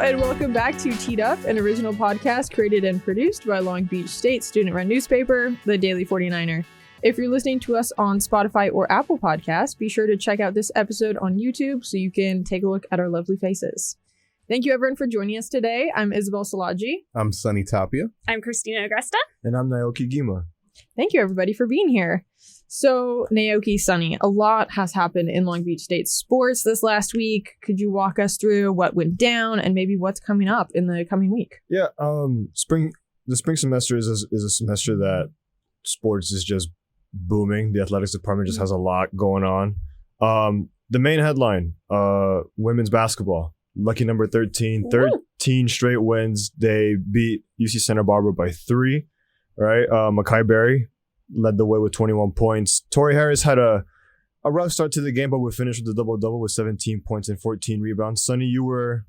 and welcome back to Teed Up, an original podcast created and produced by Long Beach State student-run newspaper, The Daily 49er. If you're listening to us on Spotify or Apple Podcasts, be sure to check out this episode on YouTube so you can take a look at our lovely faces. Thank you, everyone, for joining us today. I'm Isabel Silagy. I'm Sonny Tapia. I'm Kristina Agresta. And I'm Naoki Gima. Thank you, everybody, for being here. So, Naoki, Sonny, a lot has happened in Long Beach State sports this last week. Could you walk us through what went down and maybe what's coming up in the coming week? Yeah, the spring semester is a semester that sports is just booming. The athletics department just has a lot going on. The main headline, women's basketball. Lucky number 13, 13 straight wins. They beat UC Santa Barbara by 3, right? Makai Berry led the way with 21 points. Tori Harris had a rough start to the game, but we finished with a double-double with 17 points and 14 rebounds. Sonny, you were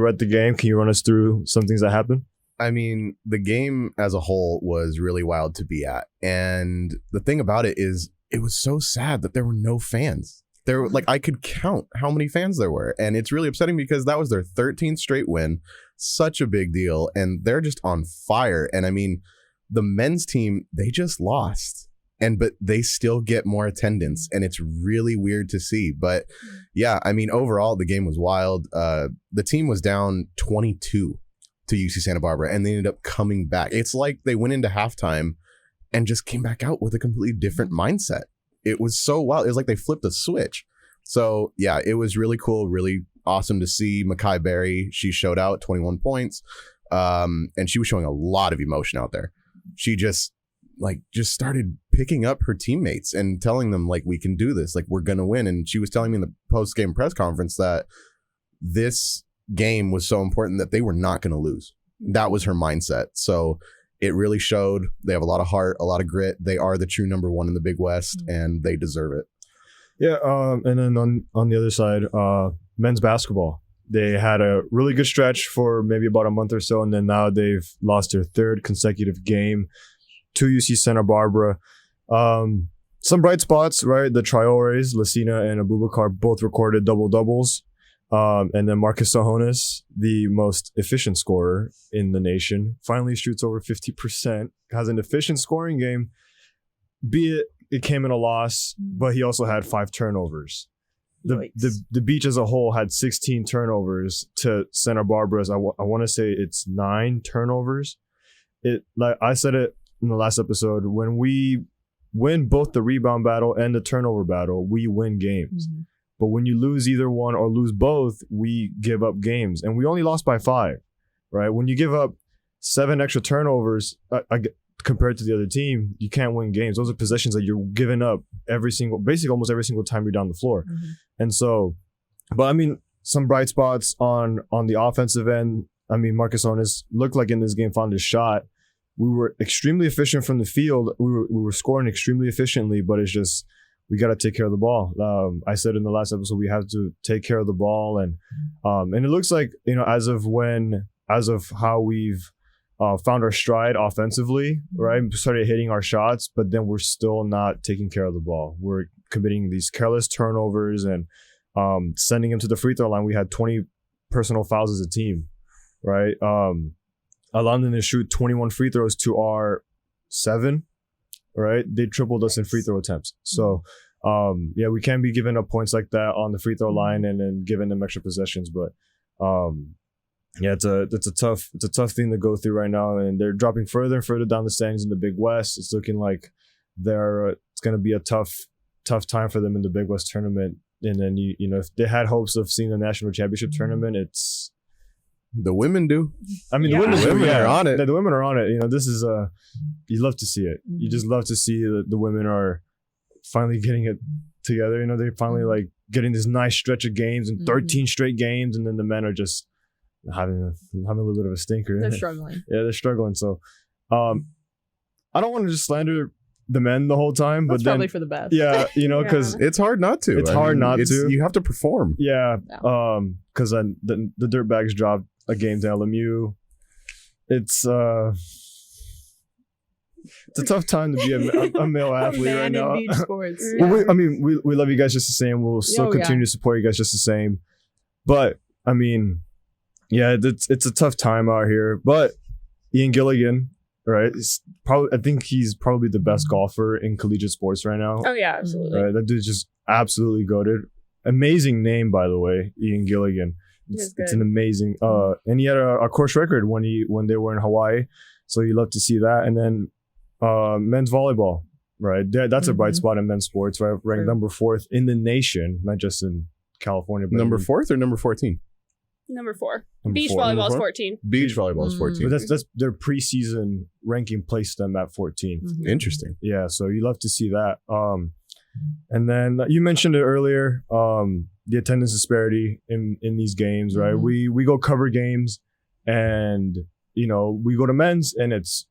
at the game. Can you run us through some things that happened? I mean, the game as a whole was really wild to be at. And the thing about it is it was so sad that there were no fans. There, like, I could count how many fans there were. And it's really upsetting because that was their 13th straight win. Such a big deal. And they're just on fire. And I mean, the men's team, they just lost. But they still get more attendance. And it's really weird to see. But yeah, I mean, overall, the game was wild. The team was down 22 to UC Santa Barbara. And they ended up coming back. It's like they went into halftime and just came back out with a completely different mindset. It was so wild. It was like they flipped a switch. So, yeah, it was really cool, really awesome to see Makai Berry. She showed out 21 points, and she was showing a lot of emotion out there. She just started picking up her teammates and telling them, like, we can do this. Like, we're going to win. And she was telling me in the post-game press conference that this game was so important that they were not going to lose. That was her mindset. So it really showed. They have a lot of heart, a lot of grit. They are the true number one in the Big West, and they deserve it. Yeah, and then on the other side, men's basketball. They had a really good stretch for maybe about a month or so, and then now they've lost their 3rd consecutive game to UC Santa Barbara. Some bright spots, right? The Traores, Lucina and Abubakar both recorded double-doubles. And then Marcus Sahonis, the most efficient scorer in the nation, finally shoots over 50%, has an efficient scoring game, be it came in a loss, but he also had 5 turnovers. The beach as a whole had 16 turnovers to Santa Barbara's. I want to say it's 9 turnovers. Like I said it in the last episode, when we win both the rebound battle and the turnover battle, we win games. Mm-hmm. But when you lose either one or lose both, we give up games. And we only lost by 5, right? When you give up 7 extra turnovers compared to the other team, you can't win games. Those are possessions that you're giving up basically almost every single time you're down the floor. Mm-hmm. And so, but I mean, some bright spots on the offensive end. I mean, Marcus Onis looked like in this game found his shot. We were extremely efficient from the field. We were scoring extremely efficiently, but it's just, we got to take care of the ball. I said in the last episode, we have to take care of the ball. And it looks like, you know, as of how we've found our stride offensively, right? Started hitting our shots, but then we're still not taking care of the ball. We're committing these careless turnovers and sending them to the free throw line. We had 20 personal fouls as a team, right? Allowing them to shoot 21 free throws to our 7, right? They tripled us in free throw attempts. So, yeah, we can't be giving up points like that on the free throw line and then giving them extra possessions. But yeah, it's a tough thing to go through right now, and they're dropping further and further down the standings in the Big West. It's looking like it's going to be a tough time for them in the Big West tournament. And then you know, if they had hopes of seeing the national championship tournament, it's the women do. I mean, the women are on it. The women are on it. You know, this is you love to see it. You just love to see that the women are finally getting it together. You know, they're finally like getting this nice stretch of games and 13 straight games, and then the men are just having a little bit of a stinker. They're struggling. Yeah, they're struggling. So, I don't want to just slander the men the whole time, but then probably for the best. Yeah, you know, because it's hard not to. It's hard not to. You have to perform. Yeah. Because then the Dirtbags dropped a game to LMU. It's a tough time to be a male athlete right now. In beach sports. Well, we love you guys just the same. We'll still continue to support you guys just the same. But I mean, Yeah, it's a tough time out here, but Ian Gilligan, right? I think he's probably the best golfer in collegiate sports right now. Oh yeah, absolutely. Right, that dude's just absolutely goated. Amazing name, by the way, Ian Gilligan. It's an amazing. And he had a course record when they were in Hawaii, so you love to see that. And then men's volleyball, right? That's a bright spot in men's sports, right? Ranked number 4th in the nation, not just in California. But number 4th or number 14? Number 4. Number Beach 4. volleyball is 14. Beach volleyball is 14. But that's their preseason ranking placed them at 14th. Interesting. Yeah, so you love to see that. And then you mentioned it earlier, the attendance disparity in these games, right? We go cover games, and we go to men's, and it's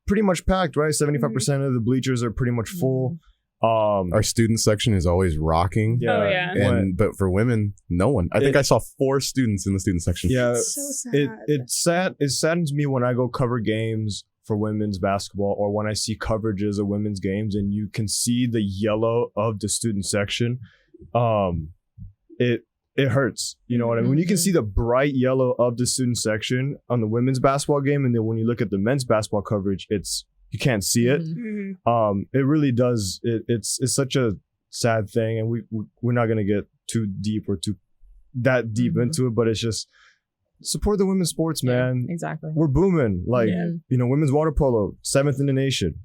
pretty much packed, right? 75% of the bleachers are pretty much full. Our student section is always rocking. Yeah. Oh, yeah. But for women, no one. I think I saw 4 students in the student section. Yeah, it's so sad. It's sad. It saddens me when I go cover games for women's basketball, or when I see coverages of women's games and you can see the yellow of the student section. It hurts. You know what I mean? When you can see the bright yellow of the student section on the women's basketball game, and then when you look at the men's basketball coverage, you can't see it. It really does. It's such a sad thing, and we're not gonna get too deep or too that deep into it, but it's just support the women's sports, man. Exactly. We're booming. Like women's water polo, 7th in the nation.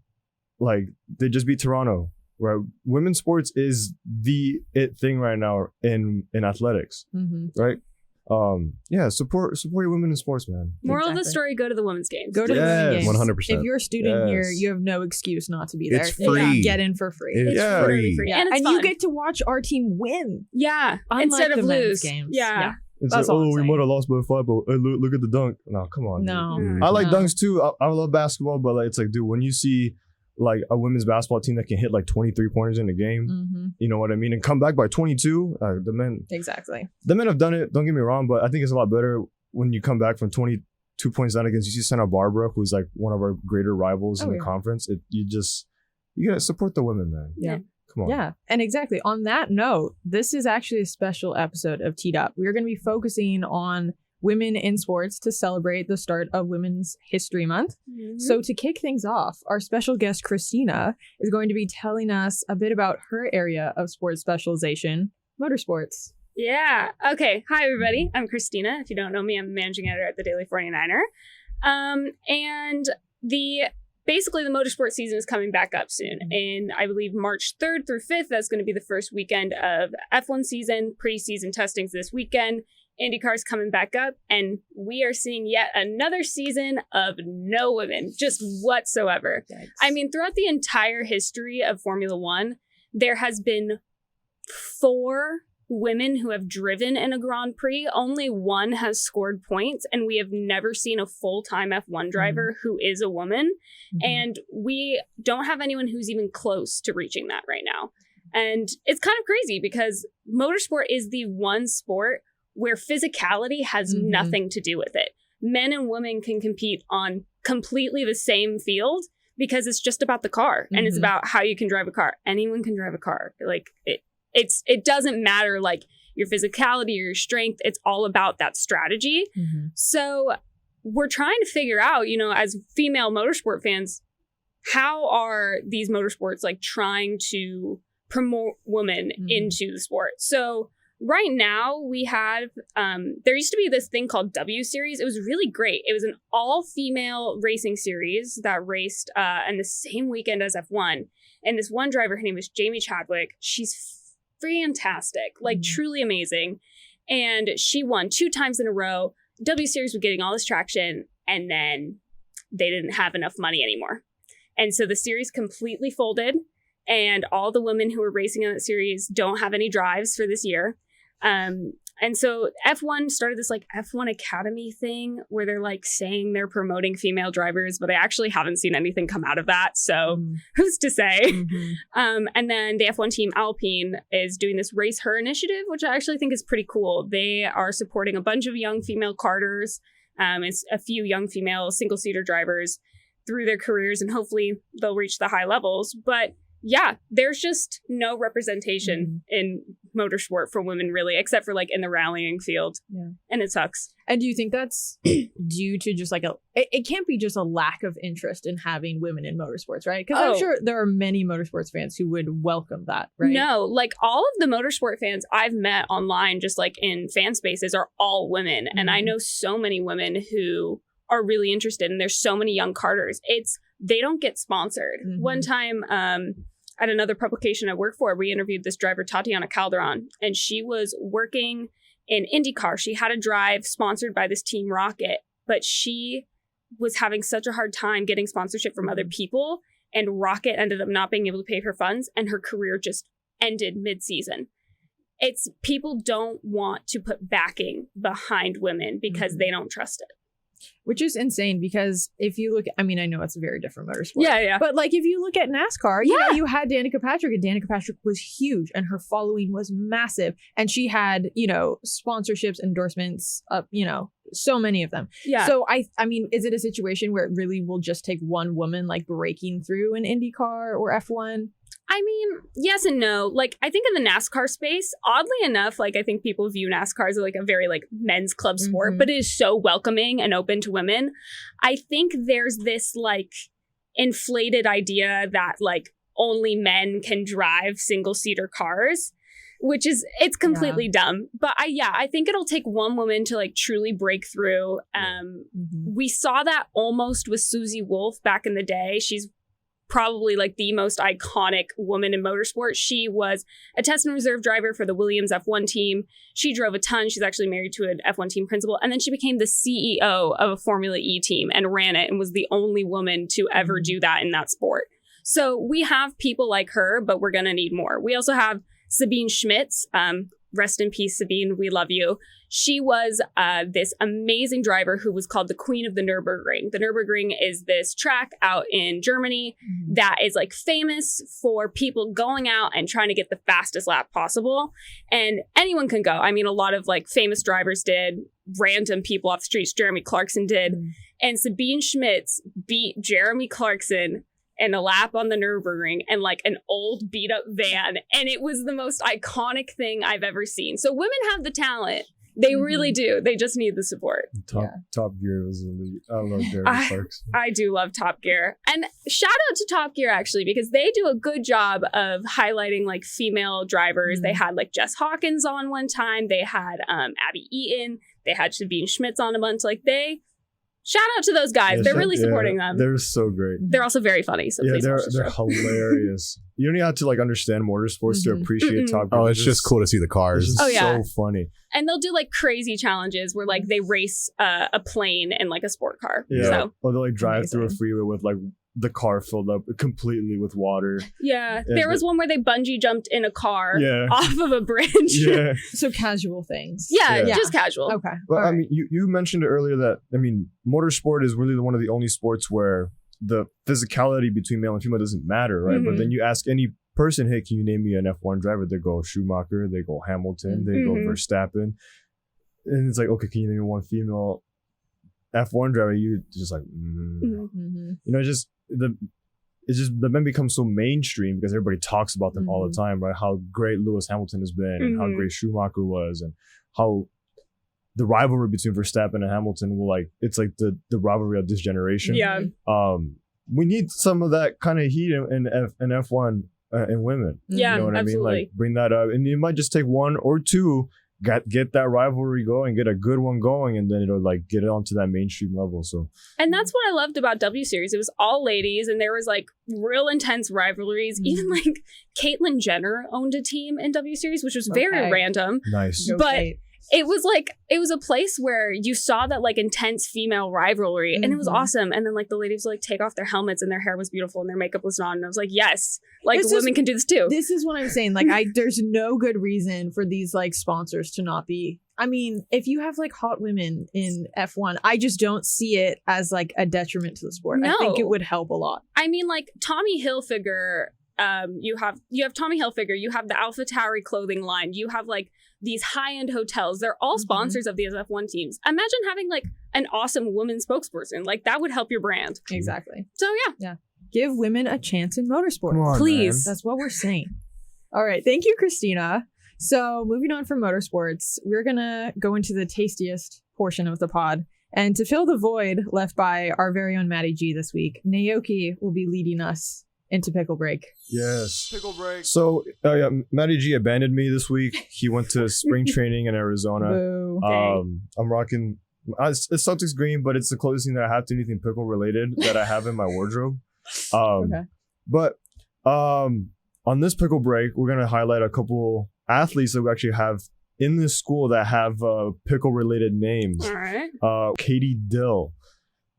Like they just beat Toronto. Right, women's sports is the it thing right now in athletics. Right. Support your women in sports, man. Moral of the story: go to the women's games. Go to the women's games. 100%. If you're a student here, you have no excuse not to be there. It's free. Get in for free. It's free. And it's and fun. You get to watch our team win. Yeah, Unlike instead of the men's lose. games. Yeah. It's That's like, all I'm we saying. might have lost by 5, but hey, look at the dunk. No, come on. No. I like No. dunks too. I love basketball, but it's like, dude, when you see like a women's basketball team that can hit like 23 pointers in a game, you know what I mean, and come back by 22, the men have done it. Don't get me wrong, but I think it's a lot better when you come back from 22 points down against UC Santa Barbara, who's like one of our greater rivals in the conference. You gotta support the women, man. Yeah. Come on. Yeah. And exactly. On that note, this is actually a special episode of Teed Up. We're going to be focusing on women in sports to celebrate the start of Women's History Month. So to kick things off, our special guest, Kristina, is going to be telling us a bit about her area of sports specialization, motorsports. Yeah. Okay. Hi, everybody. I'm Kristina. If you don't know me, I'm the managing editor at the Daily 49er. And basically the motorsport season is coming back up soon. And I believe March 3rd through 5th, that's going to be the first weekend of F1 season. Preseason testing's this weekend. IndyCar's coming back up, and we are seeing yet another season of no women, just whatsoever. Yikes. I mean, throughout the entire history of Formula One, there has been 4 women who have driven in a Grand Prix. Only 1 has scored points, and we have never seen a full-time F1 driver who is a woman. And we don't have anyone who's even close to reaching that right now. And it's kind of crazy because motorsport is the one sport where physicality has nothing to do with it. Men and women can compete on completely the same field because it's just about the car and it's about how you can drive a car. Anyone can drive a car. Like it doesn't matter like your physicality or your strength. It's all about that strategy. So we're trying to figure out, as female motorsport fans, how are these motorsports like trying to promote women into the sport? So right now, we have, there used to be this thing called W Series. It was really great. It was an all-female racing series that raced in the same weekend as F1. And this one driver, her name was Jamie Chadwick. She's fantastic, like truly amazing. And she won 2 times in a row. W Series was getting all this traction, and then they didn't have enough money anymore. And so the series completely folded, and all the women who were racing in that series don't have any drives for this year. And so F1 started this like F1 Academy thing where they're like saying they're promoting female drivers, but I actually haven't seen anything come out of that. So who's to say? And then the F1 team Alpine is doing this Race Her initiative, which I actually think is pretty cool. They are supporting a bunch of young female karters, it's a few young female single-seater drivers through their careers, and hopefully they'll reach the high levels. But yeah, there's just no representation in motorsport for women, really, except for like in the rallying field. Yeah. And it sucks. And do you think that's due to just like it can't be just a lack of interest in having women in motorsports, right? Because I'm sure there are many motorsports fans who would welcome that, right? No, like all of the motorsport fans I've met online, just like in fan spaces, are all women. And I know so many women who are really interested, and there's so many young karters. They don't get sponsored. One time at another publication I work for, we interviewed this driver, Tatiana Calderon, and she was working in IndyCar. She had a drive sponsored by this team Rocket, but she was having such a hard time getting sponsorship from other people, and Rocket ended up not being able to pay her funds, and her career just ended mid-season. It's people don't want to put backing behind women because they don't trust it. Which is insane, because if you look, I mean, I know it's a very different motorsport. Yeah. But like if you look at NASCAR, you know, you had Danica Patrick, and Danica Patrick was huge and her following was massive. And she had, you know, sponsorships, endorsements, you know, so many of them. Yeah. So I mean, is it a situation where it really will just take one woman like breaking through an IndyCar or F1? I mean, yes and no. Like, I think in the NASCAR space, oddly enough, like, I think people view NASCAR as like a very like men's club sport, but it is so welcoming and open to women. I think there's this like inflated idea that like only men can drive single-seater cars, which is, it's completely dumb. But I think it'll take one woman to like truly break through. We saw that almost with Susie Wolf back in the day. She's probably like the most iconic woman in motorsport. She was a test and reserve driver for the Williams F1 team. She drove a ton. She's actually married to an F1 team principal. And then she became the CEO of a Formula E team and ran it, and was the only woman to ever do that in that sport. So we have people like her, but we're going to need more. We also have Sabine Schmitz. Rest in peace, Sabine. We love you. She was this amazing driver who was called the Queen of the Nürburgring. The Nürburgring is this track out in Germany that is like famous for people going out and trying to get the fastest lap possible. And anyone can go. I mean, a lot of like famous drivers did, random people off the streets. Jeremy Clarkson did. And Sabine Schmitz beat Jeremy Clarkson and a lap on the Nürburgring and like an old beat up van. And it was the most iconic thing I've ever seen. So women have the talent. They really do. They just need the support. Top Gear was elite. I love Jeremy Clarkson. I do love Top Gear. And shout out to Top Gear, actually, because they do a good job of highlighting like female drivers. They had like Jess Hawkins on one time. They had Abby Eaton. They had Sabine Schmitz on a bunch. Like shout out to those guys. They're really supporting them. They're so great. They're also very funny. So they're hilarious. You don't even have to like understand motorsports to appreciate Top Gear. Oh, it's just cool to see the cars. So funny. And they'll do like crazy challenges where like they race a plane in like a sport car. Yeah. Or they'll like drive through a freeway with like the car filled up completely with water. Yeah. There was one where they bungee jumped in a car off of a bridge. Yeah. So casual things. Yeah, just casual. Okay. Well, I mean, you mentioned earlier that, I mean, motorsport is really one of the only sports where the physicality between male and female doesn't matter, right? But then you ask any person, hey, can you name me an F1 driver? They go Schumacher, they go Hamilton, they go Verstappen. And it's like, okay, can you name me one female F1 driver? You just like, you know, the men become so mainstream because everybody talks about them all the time, right? How great Lewis Hamilton has been, and how great Schumacher was, and how the rivalry between Verstappen and Hamilton will like, it's like the rivalry of this generation. Yeah. We need some of that kind of heat in F1 in women. Yeah, you know what absolutely. I mean? Like bring that up, and it might just take one or two. Get that rivalry going, get a good one going, and then it'll like get it onto that mainstream level. So, and that's what I loved about W Series. It was all ladies, and there was like real intense rivalries. Even like Caitlyn Jenner owned a team in W Series, which was very random. Nice, but it was a place where you saw that like intense female rivalry, and it was awesome. And then like the ladies would like take off their helmets, and their hair was beautiful, and their makeup was on, and I was like, yes, like women can do this too. This is what I'm saying. Like there's no good reason for these like sponsors to not be. I mean, if you have like hot women in F1, I just don't see it as like a detriment to the sport. No. I think it would help a lot. I mean, like Tommy Hilfiger. You have Tommy Hilfiger. You have the AlphaTauri clothing line. You have like these high-end hotels. They're all sponsors of these F1 teams. Imagine having like an awesome woman spokesperson. Like that would help your brand. Exactly. So yeah. Give women a chance in motorsports. Come on, Please. That's what we're saying. All right. Thank you, Kristina. So moving on from motorsports, we're going to go into the tastiest portion of the pod. And to fill the void left by our very own Maddie G this week, Naoki will be leading us into Pickle Break. Yes. Pickle break. So, Matty G abandoned me this week. He went to spring training in Arizona. Boo. I'm rocking. It's Celtics green, but it's the closest thing that I have to anything pickle related that I have in my wardrobe. Okay. But on this pickle break, we're gonna highlight a couple athletes that we actually have in this school that have pickle related names. All right. Katie Dill,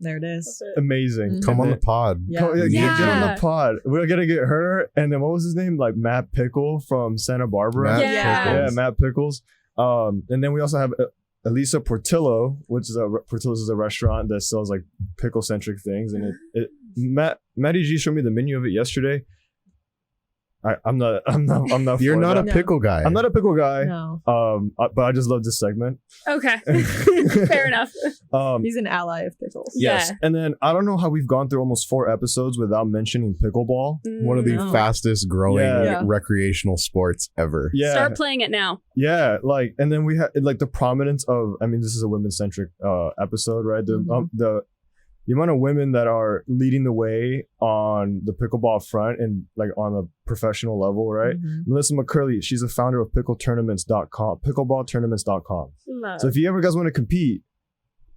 There it is. amazing. Mhm. Come on the pod. Yeah. Get on Yeah. the pod. We're gonna get her, and then what was his name? Like Matt Pickle from Santa Barbara. Matt Yeah. Pickles. Yeah, Matt Pickles. And then we also have Elisa Portillo, which is Portillo's is a restaurant that sells like pickle centric things. And Matty G showed me the menu of it yesterday. I'm not. You're for not that. a pickle guy. I'm not a pickle guy. No. But I just love this segment. Okay. Fair enough. He's an ally of pickles. Yes. Yeah. And then I don't know how we've gone through almost 4 episodes without mentioning pickleball. One of the No. fastest growing Yeah. recreational sports ever. Yeah. Start playing it now. Yeah, like, and then we have like the prominence of. I mean, this is a women centric episode, right? Mhm. The amount of women that are leading the way on the pickleball front and like on a professional level, right? Mhm. Melissa McCurley, she's a founder of pickleballtournaments.com. Love. So if you ever guys want to compete,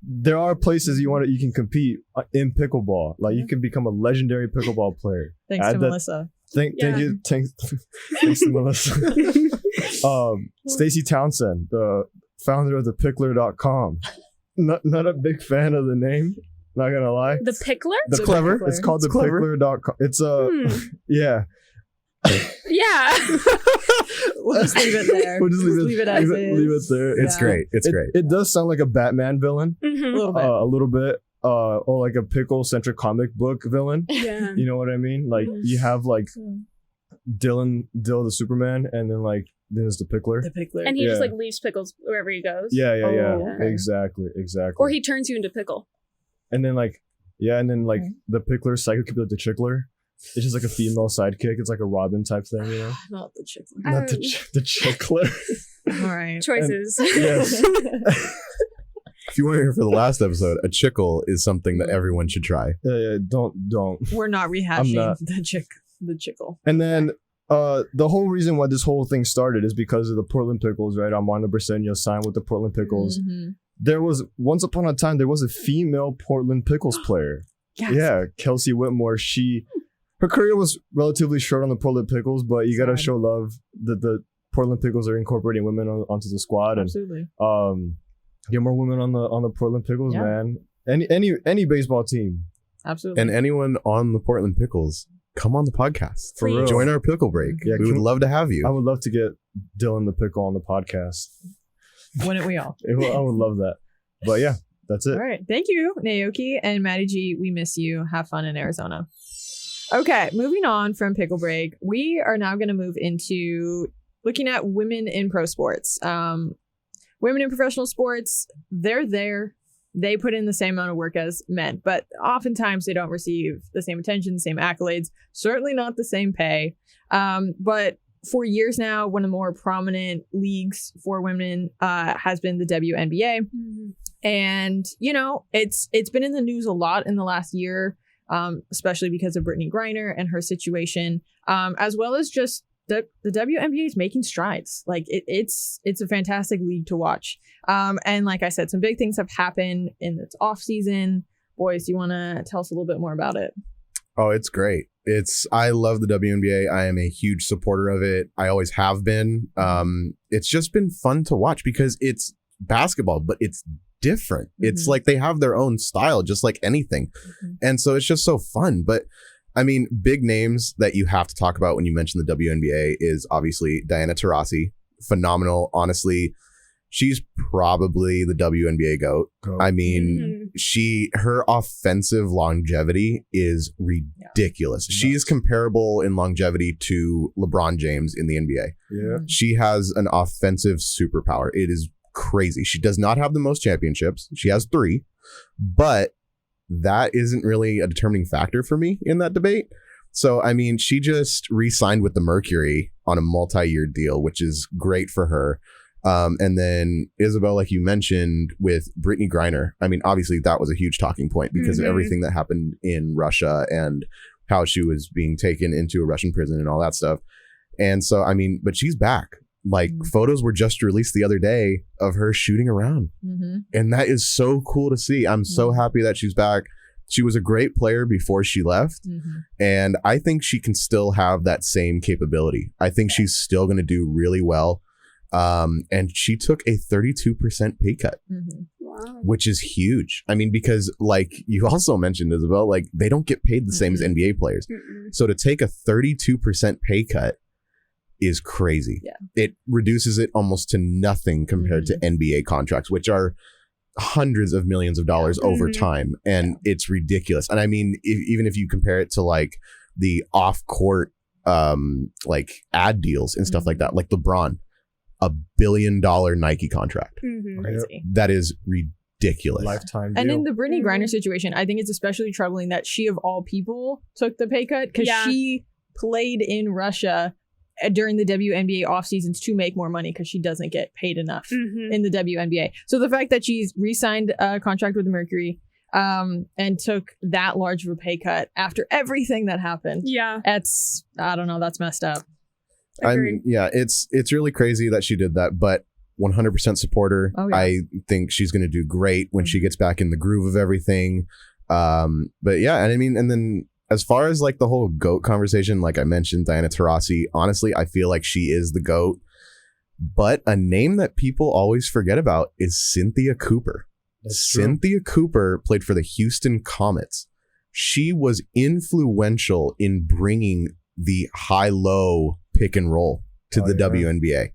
there are places you can compete in pickleball. Like you can become a legendary pickleball player. Thanks Add to that- Melissa. Thank you. Thanks to Melissa. Stacey Townsend, the founder of the pickler.com. Not a big fan of the name, not gonna lie. The pickler? It's clever. It's called the pickler.com. It's yeah. Yeah. We'll just leave it there. We'll just leave it as leave it is. there. It's Yeah. great. It's great. It does sound like a Batman villain, A Mhm. little bit. a little bit, or like a pickle-centric comic book villain. Yeah. You know what I mean? Like you have like Dill the Superman, and then like there's the pickler. The pickler. And he just Yeah. like leaves pickles wherever he goes. Yeah. Oh, okay. Exactly. Or he turns you into pickle. And then like Okay. the pickler psychic could be like the chickler. It's just like a female sidekick. It's like a Robin type thing, you know? Not the chickler. Not the chickler. All right. Choices. Yes. If you weren't here for the last episode, a chickle is something that everyone should try. Yeah, don't. We're not rehashing not. the chickle. And then the whole reason why this whole thing started is because of the Portland Pickles, right? Armando Briseño signed with the Portland Pickles. Mhm. There was once upon a time there was a female Portland Pickles player. Yes. Yeah, Kelsey Whitmore. Her career was relatively short on the Portland Pickles, but you gotta Sad. show love that the Portland Pickles are incorporating women onto the squad, and Absolutely. get more women on the Portland Pickles, Yeah. man. Any baseball team. Absolutely. And anyone on the Portland Pickles, come on the podcast. For real. Join our pickle break. Yeah, we would love to have you. I would love to get Dylan the Pickle on the podcast. Wouldn't we all? I would love that. But yeah, that's it. All right. Thank you, Naoki and Maddie G. We miss you. Have fun in Arizona. Okay, moving on from pickle break, we are now going to move into looking at women in pro sports. Women in professional sports, they're there. They put in the same amount of work as men, but oftentimes they don't receive the same attention, same accolades, certainly not the same pay. But for years now, one of the more prominent leagues for women has been the WNBA. And, you know, it's been in the news a lot in the last year, especially because of Brittany Griner and her situation, as well as just the WNBA is making strides. Like it's a fantastic league to watch. And like I said, some big things have happened in its off season. Boys, do you want to tell us a little bit more about it? Oh, it's great. I love the WNBA. I am a huge supporter of it. I always have been. It's just been fun to watch because it's basketball, but it's different. It's Mhm. like they have their own style, just like anything. Mhm. And so it's just so fun. But I mean, big names that you have to talk about when you mention the WNBA is obviously Diana Taurasi. Phenomenal. Honestly, she's probably the WNBA GOAT. I mean, her offensive longevity is ridiculous. Yeah. She's comparable in longevity to LeBron James in the NBA. Yeah. She has an offensive superpower. It is crazy. She does not have the most championships. She has 3, but that isn't really a determining factor for me in that debate. So, I mean, she just re-signed with the Mercury on a multi-year deal, which is great for her. And then Isabel, like you mentioned, with Brittany Griner. I mean, obviously that was a huge talking point because of everything that happened in Russia and how she was being taken into a Russian prison and all that stuff. And so, I mean, but she's back. Like photos were just released the other day of her shooting around. And that is so cool to see. I'm so happy that she's back. She was a great player before she left. And I think she can still have that same capability. I think she's still going to do really well. And she took a 32% pay cut, which is huge. I mean, because like you also mentioned, Isabel, like they don't get paid the same as NBA players. So to take a 32% pay cut is crazy. It reduces it almost to nothing compared to NBA contracts, which are hundreds of millions of dollars over time. And it's ridiculous. And I mean, even if you compare it to like the off court, like ad deals and stuff like that, like LeBron, $1 billion Nike contract. Crazy. That is ridiculous. Lifetime deal. And in the Brittany Griner situation, I think it's especially troubling that she of all people took the pay cut because she played in Russia during the WNBA off seasons to make more money because she doesn't get paid enough in the WNBA. So the fact that she's re-signed a contract with the Mercury and took that large of a pay cut after everything that happened. That's, I don't know, that's messed up. It's really crazy that she did that, but 100% support her. I think she's going to do great when she gets back in the groove of everything. But yeah, and I mean, and then as far as like the whole GOAT conversation, like I mentioned, Diana Taurasi, honestly, I feel like she is the GOAT. But a name that people always forget about is Cynthia Cooper. Cynthia Cooper played for the Houston Comets. She was influential in bringing the high-low pick and roll to the WNBA.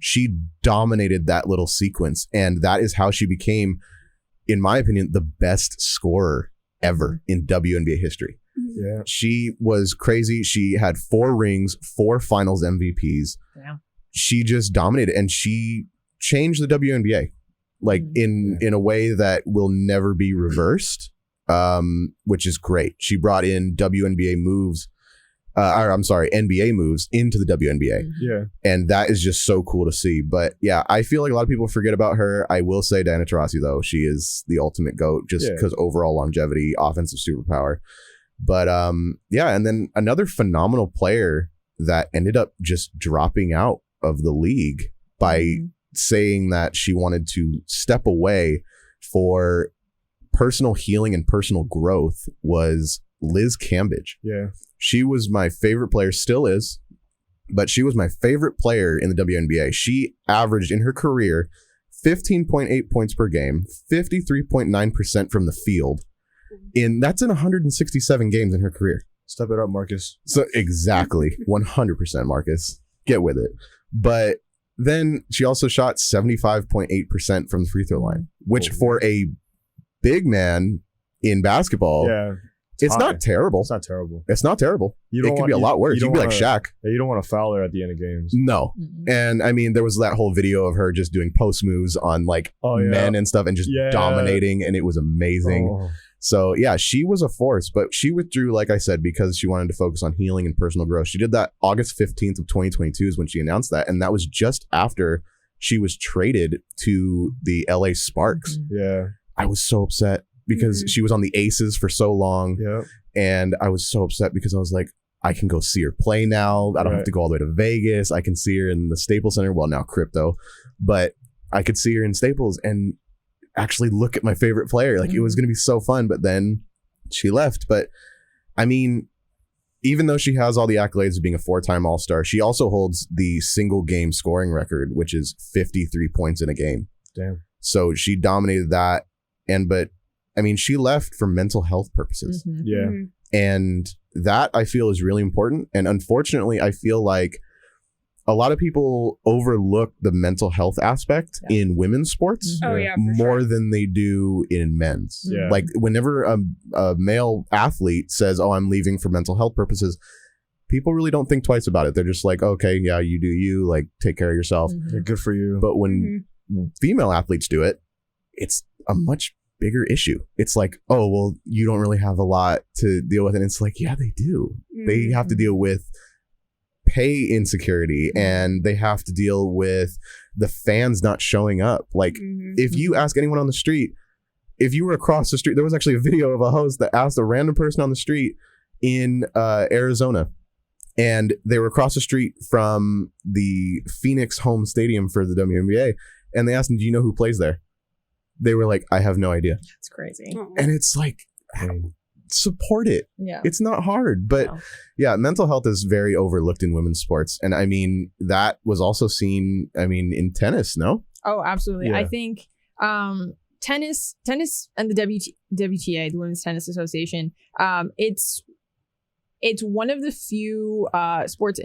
She dominated that little sequence, and that is how she became, in my opinion, the best scorer ever in WNBA history. She was crazy. She had 4 rings, 4 finals MVPs. She just dominated, and she changed the WNBA like in a way that will never be reversed, which is great. She brought in NBA moves into the WNBA. And that is just so cool to see. But yeah, I feel like a lot of people forget about her. I will say Diana Taurasi, though, she is the ultimate GOAT just because overall longevity, offensive superpower. But and then another phenomenal player that ended up just dropping out of the league by saying that she wanted to step away for personal healing and personal growth was Liz Cambage. She was my favorite player, still is, but she was my favorite player in the WNBA. She averaged in her career 15.8 points per game, 53.9% from the field. That's in 167 games in her career. Step it up, Marcus. So exactly, 100% Marcus. Get with it. But then she also shot 75.8% from the free throw line, which for a big man in basketball, it's not terrible. It's not terrible. It's not terrible. It could be a lot worse. You could be like Shaq. You don't want to foul her at the end of games. No. And I mean, there was that whole video of her just doing post moves on like men and stuff and just dominating, and it was amazing. So yeah, she was a force, but she withdrew, like I said, because she wanted to focus on healing and personal growth. She did that August 15th of 2022 is when she announced that. And that was just after she was traded to the LA Sparks. I was so upset because she was on the Aces for so long. And I was so upset because I was like, I can go see her play now. I don't have to go all the way to Vegas. I can see her in the Staples Center. Well, now Crypto, but I could see her in Staples and actually look at my favorite player. Like it was going to be so fun, but then she left. But I mean, even though she has all the accolades of being a 4-time All-Star, she also holds the single game scoring record, which is 53 points in a game. Damn. So she dominated that. But I mean, she left for mental health purposes. And that I feel is really important. And unfortunately, I feel like a lot of people overlook the mental health aspect in women's sports more than they do in men's. Like whenever a male athlete says, oh, I'm leaving for mental health purposes, people really don't think twice about it. They're just like, okay, yeah, you do you, like take care of yourself. Good for you. But when female athletes do it, it's a much bigger issue. It's like, oh, well, you don't really have a lot to deal with. And it's like, yeah, they do. They have to deal with pay insecurity, and they have to deal with the fans not showing up. Like, if you ask anyone on the street, if you were across the street, there was actually a video of a host that asked a random person on the street in Arizona, and they were across the street from the Phoenix home stadium for the WNBA, and they asked them, do you know who plays there? They were like, I have no idea. That's crazy. And it's like, support it. Yeah. It's not hard. But yeah, mental health is very overlooked in women's sports. And I mean, that was also seen, I mean, in tennis, no? Oh, absolutely. Yeah. I think tennis and the WTA, the Women's Tennis Association, it's one of the few sports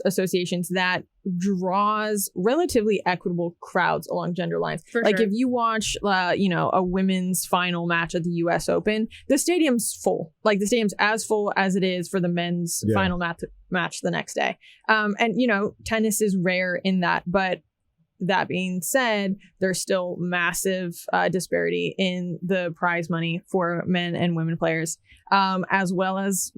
associations that draws relatively equitable crowds along gender lines. For like sure. if you watch a women's final match at the US Open, the stadium's full. Like the stadium's as full as it is for the men's final match the next day. And tennis is rare in that, but that being said, there's still massive disparity in the prize money for men and women players, as well as,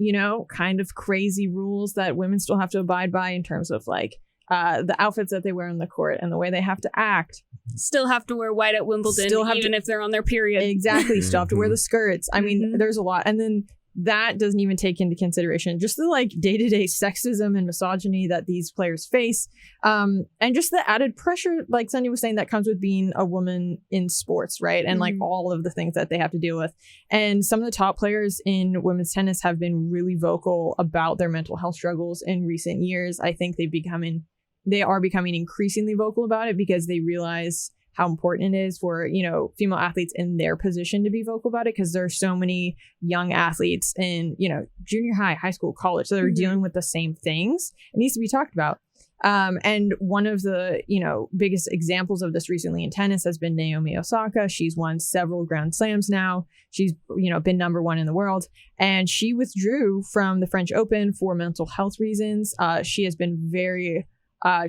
kind of crazy rules that women still have to abide by in terms of like the outfits that they wear on the court and the way they have to act. Still have to wear white at Wimbledon, even if they're on their period. Exactly. Still have to wear the skirts. I mean, there's a lot. And then that doesn't even take into consideration just the like day-to-day sexism and misogyny that these players face, and just the added pressure, like Sonny was saying, that comes with being a woman in sports, right? And like all of the things that they have to deal with. And some of the top players in women's tennis have been really vocal about their mental health struggles in recent years. I think they are becoming increasingly vocal about it because they realize how important it is for, female athletes in their position to be vocal about it, because there are so many young athletes in, junior high school, college that are dealing with the same things. It needs to be talked about. And one of the, biggest examples of this recently in tennis has been Naomi Osaka. She's won several Grand Slams now. She's, been number one in the world, and she withdrew from the French Open for mental health reasons. She has been very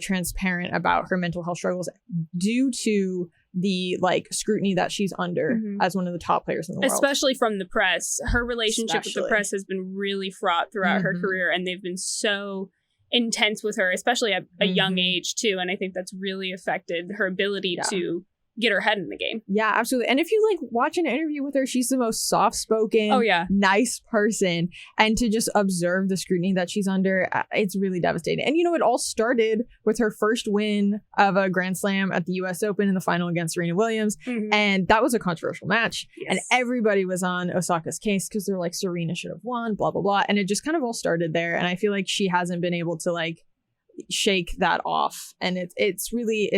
transparent about her mental health struggles due to the scrutiny that she's under as one of the top players in the world. Especially from the press. Her relationship with the press has been really fraught throughout her career, and they've been so intense with her, especially at a young age too. And I think that's really affected her ability to get her head in the game. Yeah, absolutely. And if you watch an interview with her, she's the most soft-spoken, nice person. And to just observe the scrutiny that she's under, it's really devastating. And it all started with her first win of a Grand Slam at the US Open in the final against Serena Williams. And that was a controversial match. And everybody was on Osaka's case because they're like, Serena should have won, blah, blah, blah. And it just kind of all started there. And I feel like she hasn't been able to shake that off, and it's really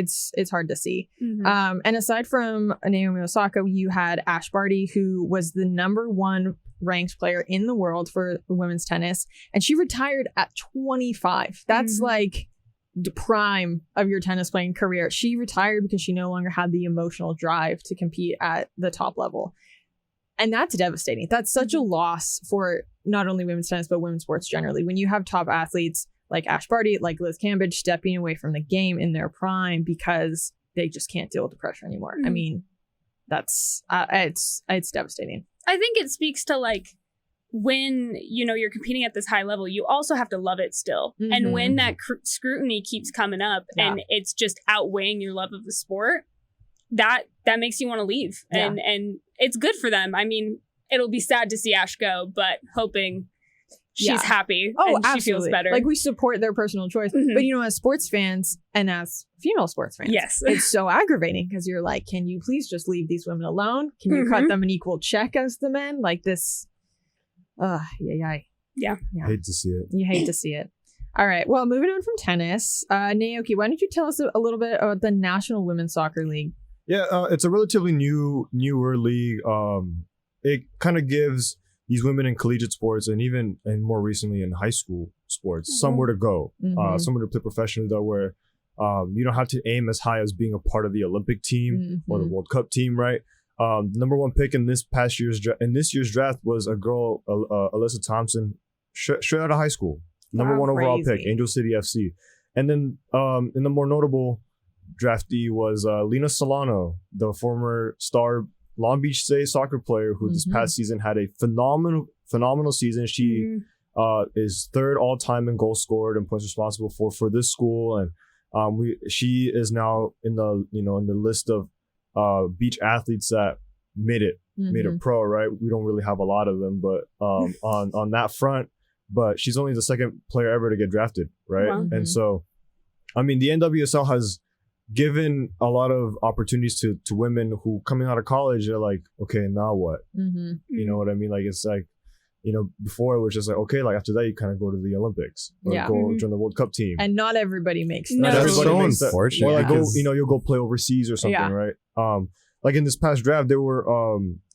hard to see. And aside from Naomi Osaka, you had Ash Barty, who was the number one ranked player in the world for women's tennis, and she retired at 25. That's like the prime of your tennis playing career. She retired because she no longer had the emotional drive to compete at the top level, and that's devastating. That's such a loss for not only women's tennis but women's sports generally. When you have top athletes like Ash Barty, like Liz Cambage, stepping away from the game in their prime because they just can't deal with the pressure anymore. I mean, that's it's devastating. I think it speaks to when you're competing at this high level, you also have to love it still. And when that scrutiny keeps coming up and it's just outweighing your love of the sport, that makes you want to leave. And it's good for them. I mean, it'll be sad to see Ash go, but hoping she's happy and she feels better. We support their personal choice. But as sports fans and as female sports fans, it's so aggravating because you're like, can you please just leave these women alone? Can you cut them an equal check as the men? Like this. Yeah. Hate to see it. You hate to see it. All right. Well, moving on from tennis, Naoki, why don't you tell us a little bit about the National Women's Soccer League? Yeah, it's a relatively newer league. It kind of gives these women in collegiate sports and more recently in high school sports somewhere to go, somewhere to play professionally, though, where you don't have to aim as high as being a part of the Olympic team or the World Cup team, right? Number one pick in this year's draft was a girl, Alyssa Thompson, straight out of high school. Number one overall pick, Angel City FC. And then in the more notable draftee was Lena Solano, the former star Long Beach State soccer player who this past season had a phenomenal season. She is third all time in goals scored and points responsible for this school, and she is now in the in the list of beach athletes that made it pro. Right, we don't really have a lot of them, but on that front, but she's only the second player ever to get drafted, right? Wow. And so, I mean, the NWSL has given a lot of opportunities to women who coming out of college, they're like, okay, now what? You know what I mean? Like, it's like, before it was just like, okay, like after that you kind of go to the Olympics or go join the World Cup team. And not everybody makes that. No. That's so unfortunate. Or like you'll go play overseas or something, right? Like in this past draft, there were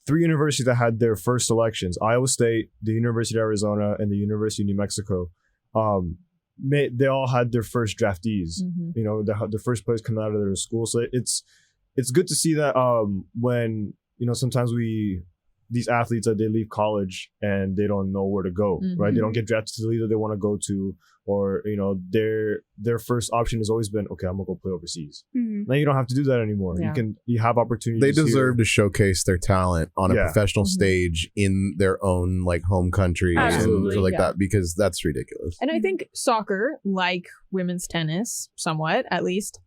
3 universities that had their first selections: Iowa State, the University of Arizona, and the University of New Mexico. They all had their first draftees, the first players coming out of their school. So it's good to see that when sometimes these athletes that they leave college and they don't know where to go, right? They don't get drafted to the league that they want to go to, or their first option has always been, okay, I'm gonna go play overseas. Now you don't have to do that anymore. You have opportunities. They deserve to showcase their talent on a professional stage in their own like home country and shit like that, because that's ridiculous. And I think soccer, like women's tennis, somewhat at least,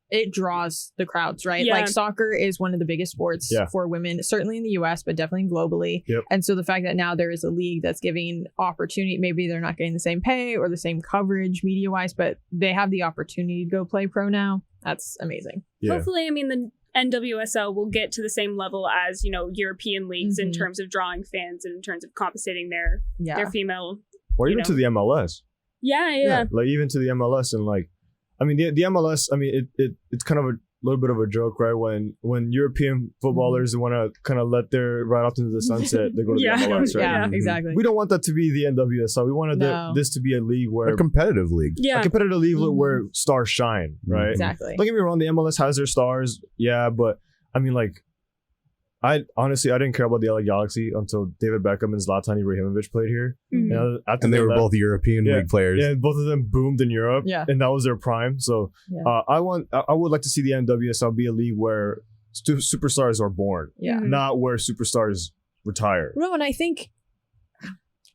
it draws the crowds, right? Like soccer is one of the biggest sports for women, certainly in the US, but definitely globally. And so the fact that now there is a league that's giving opportunity, maybe they're not getting the same pay or the same coverage media wise, but they have the opportunity to go play pro now. That's amazing. Hopefully, I mean, the NWSL will get to the same level as, European leagues in terms of drawing fans and in terms of compensating their female. Or even to the MLS. Yeah. Like even to the MLS, and like, I mean, the MLS, I mean, it's kind of a little bit of a joke, right? When European footballers want to kind of let their ride off into the sunset, they go to the MLS, right? Yeah, exactly. We don't want that to be the NWSL. We wanted this to be a league where... A competitive league. A competitive league where stars shine, right? Exactly. Don't get me wrong, the MLS has their stars, but I mean, like, I didn't care about the LA Galaxy until David Beckham and Zlatan Ibrahimovic played here. And they were both European league players. Yeah, both of them boomed in Europe. And that was their prime. So I would like to see the NWSL be a league where superstars are born, not where superstars retire. No, and I think,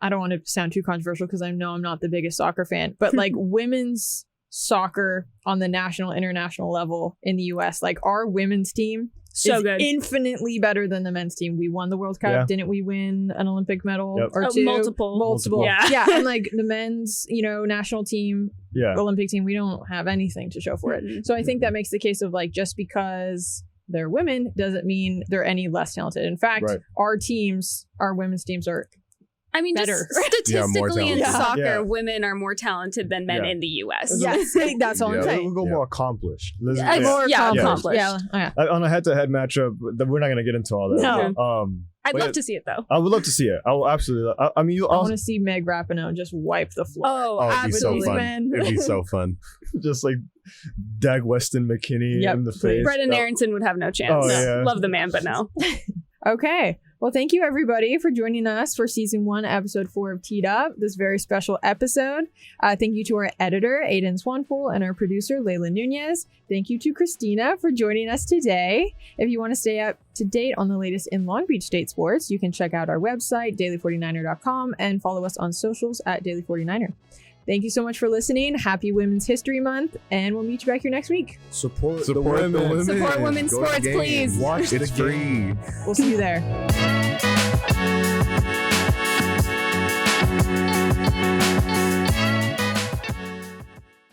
I don't want to sound too controversial because I know I'm not the biggest soccer fan, but like women's soccer on the national, international level in the US, like our women's team is good. Infinitely better than the men's team. We won the World Cup. Didn't we win an Olympic medal or two? Multiple. Yeah. And like the men's, national team, Olympic team, we don't have anything to show for it. So I think that makes the case of like, just because they're women doesn't mean they're any less talented. In fact, our women's teams are better. Just statistically in soccer, women are more talented than men in the US. Yes, that's all I'm saying. We'll go more accomplished. Accomplished. On a head-to-head matchup, we're not going to get into all that. No. I'd love to see it, though. I would love to see it. I will absolutely. I mean, I want to see Meg Rapinoe just wipe the floor. Oh, absolutely. It'd be so fun. Just like Dag Weston McKinney in the face. Brendan Aronson would have no chance. Love the man, but no. Okay. Well, thank you, everybody, for joining us for Season 1, Episode 4 of Teed Up, this very special episode. Thank you to our editor, Aiden Swanpool, and our producer, Layla Nunez. Thank you to Kristina for joining us today. If you want to stay up to date on the latest in Long Beach State sports, you can check out our website, daily49er.com, and follow us on socials at Daily49er. Thank you so much for listening. Happy Women's History Month, and we'll meet you back here next week. Support the women. Support women's sports, please. It's free. We'll see you there.